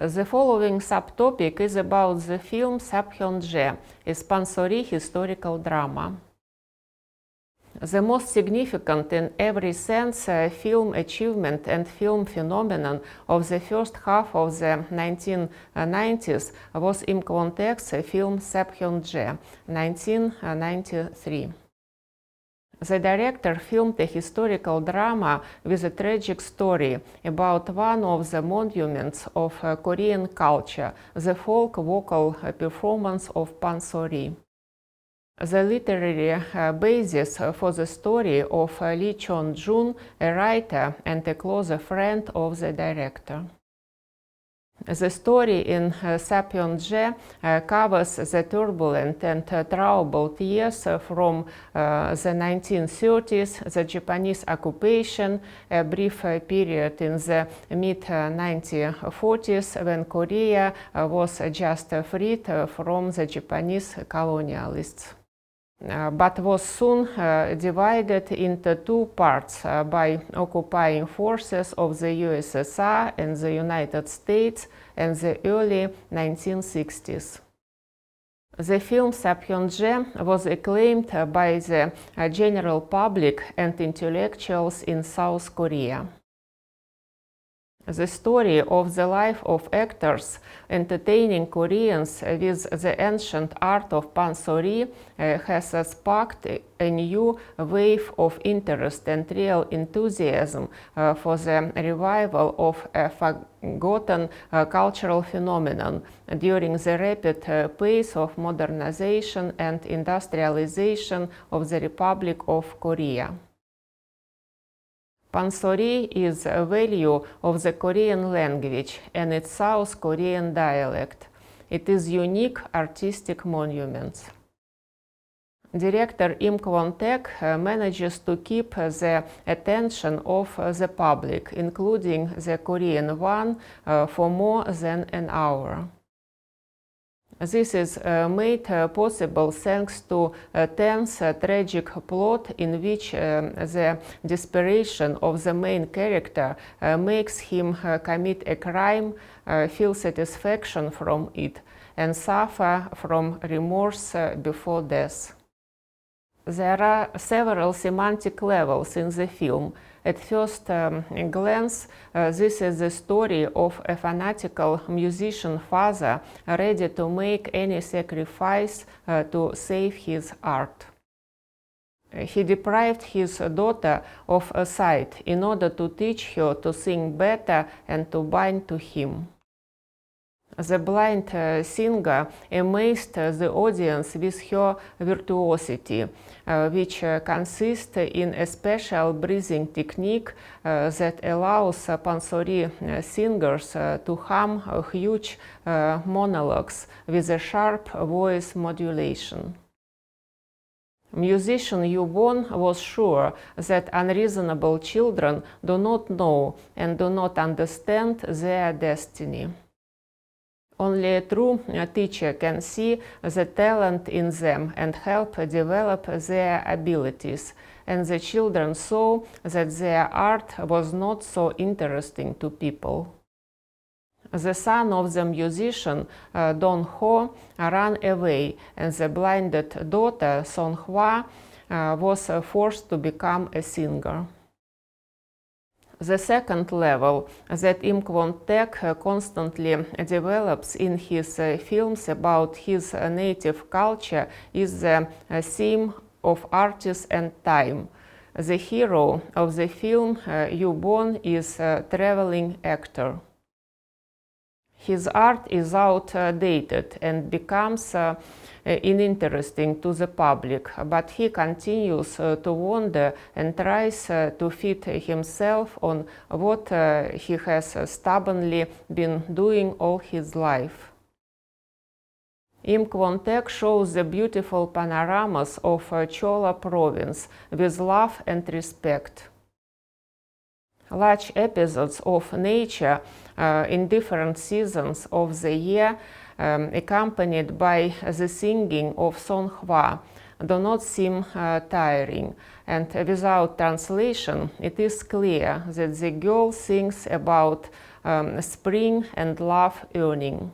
The following subtopic is about the film Seopyeonje, a Pansori Historical Drama. The most significant in every sense film achievement and film phenomenon of the first half of the 1990s was Kwon-taek's film Seopyeonje, 1993. The director filmed a historical drama with a tragic story about one of the monuments of Korean culture, the folk vocal performance of pansori. The literary basis for the story of Lee Chon-jun, a writer and a close friend of the director. The story in Seopyeonje covers the turbulent and troubled years from the 1930s, the Japanese occupation, a brief period in the mid-1940s when Korea was just freed from the Japanese colonialists. But was soon divided into two parts by occupying forces of the USSR and the United States in the early 1960s. The film Seopyeonje was acclaimed by the general public and intellectuals in South Korea. The story of the life of actors entertaining Koreans with the ancient art of pansori has sparked a new wave of interest and real enthusiasm for the revival of a forgotten cultural phenomenon during the rapid pace of modernization and industrialization of the Republic of Korea. Pansori is a value of the Korean language and its South Korean dialect. It is unique artistic monument. Director Kwon-taek manages to keep the attention of the public, including the Korean one, for more than an hour. This is made possible thanks to a tense, tragic plot in which the desperation of the main character makes him commit a crime, feel satisfaction from it, and suffer from remorse before death. There are several semantic levels in the film. At first glance, this is the story of a fanatical musician father ready to make any sacrifice to save his art. He deprived his daughter of a sight in order to teach her to sing better and to bind to him. The blind singer amazed the audience with her virtuosity, which consists in a special breathing technique that allows pansori singers to hum huge monologues with a sharp voice modulation. Musician Yu Won was sure that unreasonable children do not know and do not understand their destiny. Only a true teacher can see the talent in them and help develop their abilities, and the children saw that their art was not so interesting to people. The son of the musician, Dong Ho, ran away, and the blinded daughter, Song Hwa, was forced to become a singer. The second level that Kwon-taek constantly develops in his films about his native culture is the theme of artists and time. The hero of the film, Yu Bon, is a traveling actor. His art is outdated and becomes uninteresting to the public, but he continues to wonder and tries to fit himself on what he has stubbornly been doing all his life. Kwon-taek shows the beautiful panoramas of Chola province with love and respect. Large episodes of nature in different seasons of the year, accompanied by the singing of Songhwa, do not seem tiring, and without translation it is clear that the girl sings about spring and love yearning.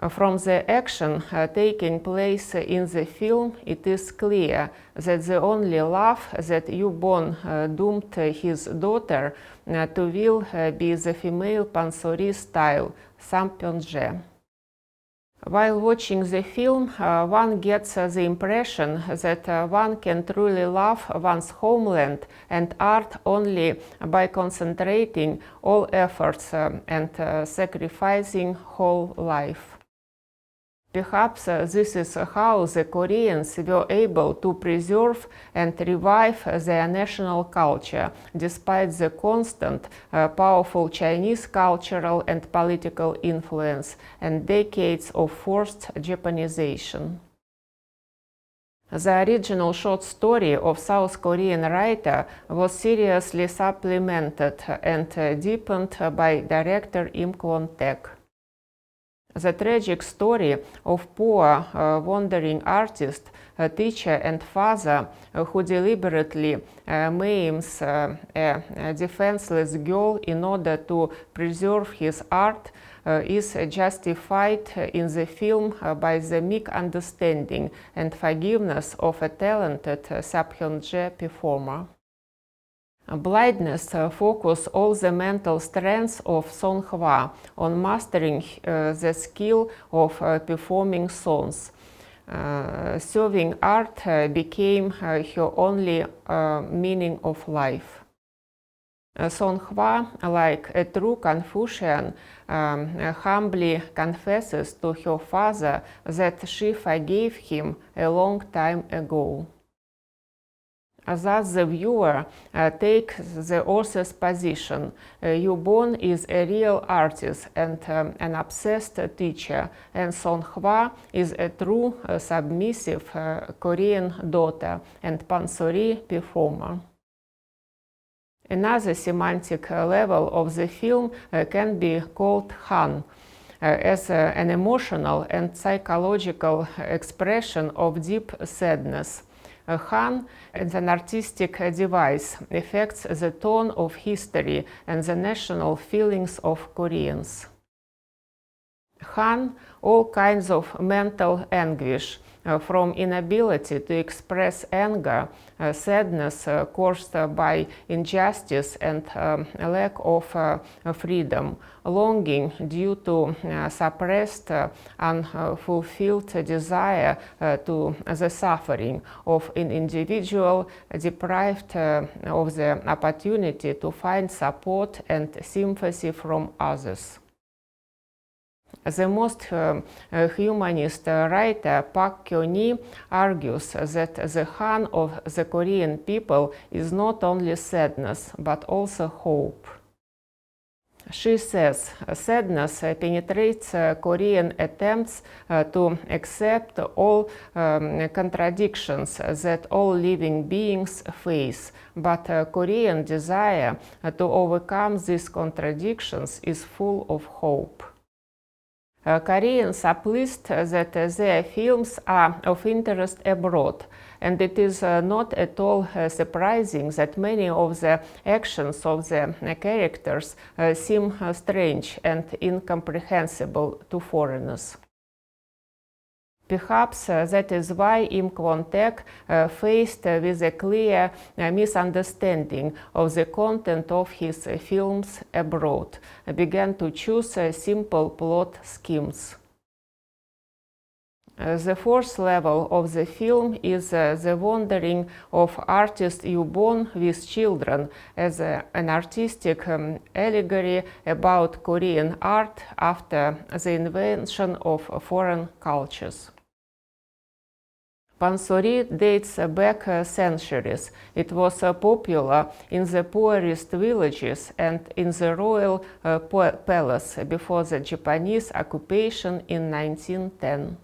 From the action taking place in the film, it is clear that the only love that Yubon doomed his daughter to will be the female pansori style, Seopyeonje. While watching the film, one gets the impression that one can truly love one's homeland and art only by concentrating all efforts and sacrificing whole life. Perhaps this is how the Koreans were able to preserve and revive their national culture, despite the constant, powerful Chinese cultural and political influence and decades of forced Japanization. The original short story of South Korean writer was seriously supplemented and deepened by director Kwon-taek. The tragic story of poor, wandering artist, teacher and father who deliberately maims a defenseless girl in order to preserve his art is justified in the film by the meek understanding and forgiveness of a talented Seopyeonje performer. Blindness focus all the mental strengths of Songhwa on mastering the skill of performing songs. Serving art became her only meaning of life. Songhwa, like a true Confucian, humbly confesses to her father that she forgave him a long time ago. Thus, the viewer takes the author's position. Yubon is a real artist and an obsessed teacher, and Songhwa is a true submissive Korean daughter and pansori performer. Another semantic level of the film can be called Han, as an emotional and psychological expression of deep sadness. Han, as an artistic device, affects the tone of history and the national feelings of Koreans. Han, all kinds of mental anguish, from inability to express anger, sadness caused by injustice and lack of freedom, longing due to suppressed, unfulfilled desire to the suffering of an individual deprived of the opportunity to find support and sympathy from others. The most humanist writer Park Kyo-ni argues that the Han of the Korean people is not only sadness, but also hope. She says, sadness penetrates Korean attempts to accept all contradictions that all living beings face, but Korean desire to overcome these contradictions is full of hope. Koreans are pleased that their films are of interest abroad, and it is not at all surprising that many of the actions of the characters seem strange and incomprehensible to foreigners. Perhaps that is why Kwon-taek, faced with a clear misunderstanding of the content of his films abroad, began to choose simple plot schemes. The fourth level of the film is the wandering of artist Yoo-bon with children as an artistic allegory about Korean art after the invention of foreign cultures. Pansori dates back centuries. It was popular in the poorest villages and in the royal palace before the Japanese occupation in 1910.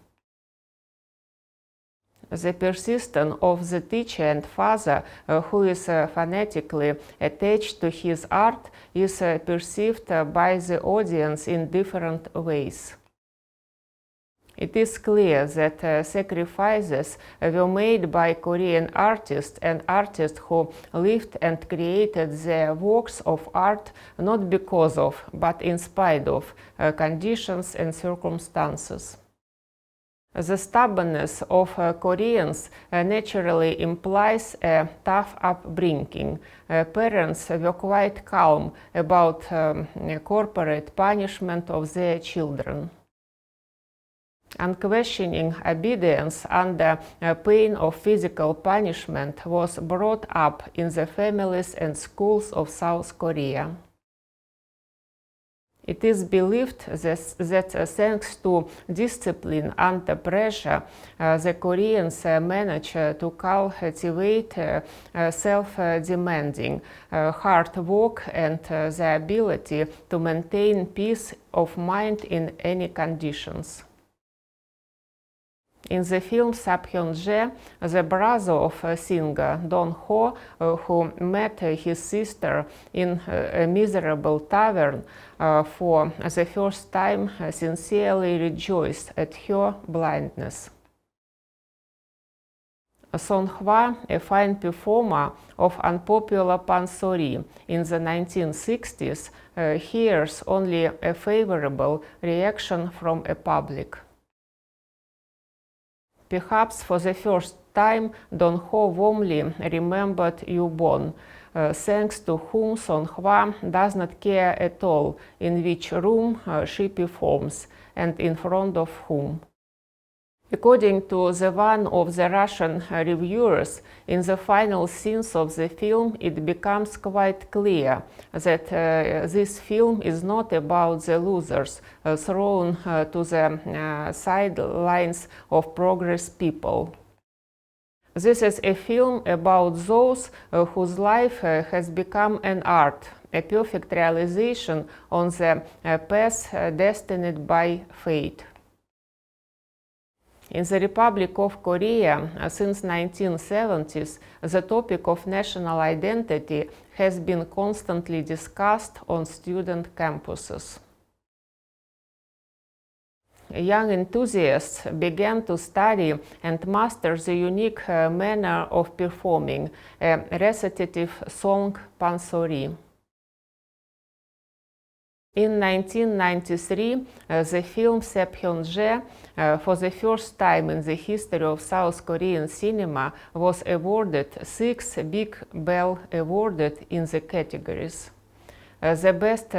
The persistence of the teacher and father, who is fanatically attached to his art, is perceived by the audience in different ways. It is clear that sacrifices were made by Korean artists and artists who lived and created their works of art not because of, but in spite of, conditions and circumstances. The stubbornness of Koreans naturally implies a tough upbringing. Parents were quite calm about corporate punishment of their children. Unquestioning obedience under pain of physical punishment was brought up in the families and schools of South Korea. It is believed that thanks to discipline under pressure, the Koreans manage to cultivate self-demanding, hard work and the ability to maintain peace of mind in any conditions. In the film Seopyeonje, the brother of singer Dong-ho, who met his sister in a miserable tavern for the first time, sincerely rejoiced at her blindness. Song-hwa, a fine performer of unpopular pansori in the 1960s, hears only a favorable reaction from a public. Perhaps for the first time, Dong-ho warmly remembered Yoo-bon, thanks to whom Song-hwa does not care at all in which room she performs and in front of whom. According to one of the Russian reviewers, in the final scenes of the film, it becomes quite clear that this film is not about the losers thrown to the sidelines of progress people. This is a film about those whose life has become an art, a perfect realization on the path destined by fate. In the Republic of Korea, since 1970s, the topic of national identity has been constantly discussed on student campuses. Young enthusiasts began to study and master the unique manner of performing a recitative song pansori. In 1993, the film Seopyeonje, for the first time in the history of South Korean cinema, was awarded 6 Big Bell Awards in the categories. The Best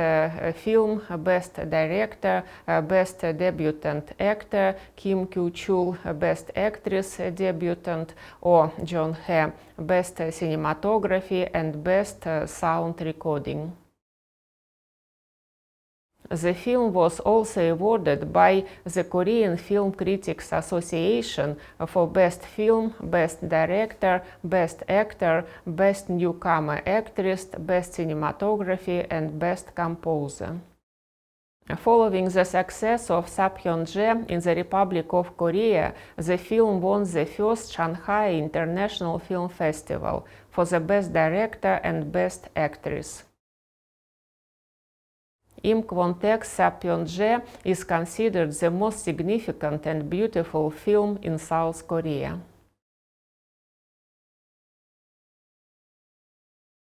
Film, Best Director, Best Debutant Actor, Kim Kyu-chul, Best Actress Debutant, or John Hae, Best Cinematography and Best Sound Recording. The film was also awarded by the Korean Film Critics Association for Best Film, Best Director, Best Actor, Best Newcomer Actress, Best Cinematography and Best Composer. Following the success of Seopyeonje in the Republic of Korea, the film won the first Shanghai International Film Festival for the Best Director and Best Actress. Kwon-taek Seopyeonje is considered the most significant and beautiful film in South Korea.